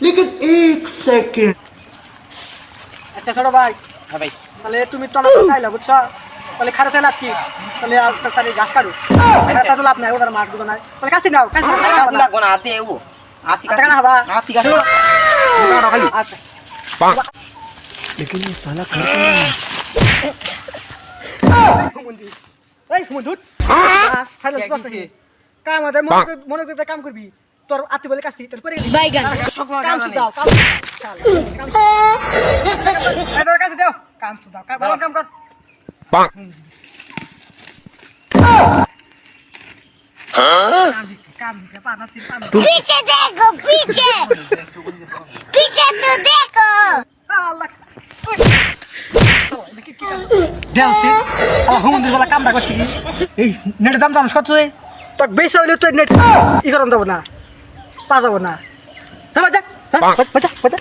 लेकिन एक सेकंड। আচ্ছা ছোট ভাই, হ্যাঁ ভাই। তাহলে তুমি তো আমার খাইলা বুঝছো, তাহলে খারাপ লাভ কি? তাহলে একটা সারি ঘাস কাটু, এটা তো লাভ নাই, ওদের মাঠ বুঝো নাই, তাহলে কাছি নাও, কাছি কাজ লাগবো না, হাতে এও। হাতি কাজ। কাটা খাবা? হাতি কাজ। না খালি। আচ্ছা लेकिन ये साला कर क्या रहा है? এই হুমুন্দুত খাইলা কে স্পষ্ট কিছে? কাম আছে, মনে করে কাম করবি, তোর আতি বলে কাছি তোর করে দিবি। বাইগান কাম দাও, কাম দাও, কাছে দাও, কাম দাও, কাম কর। काम पाना सिर पाना पीछे देखो पीछे पीछे तो देखो দেও সে হুমুন্দির বলা কামটা করছি কি এই নেটের দাম জানিস কত তো বেশি হইলে তো নেট ই করন যাব না পা যাব না যা বাজা বাজা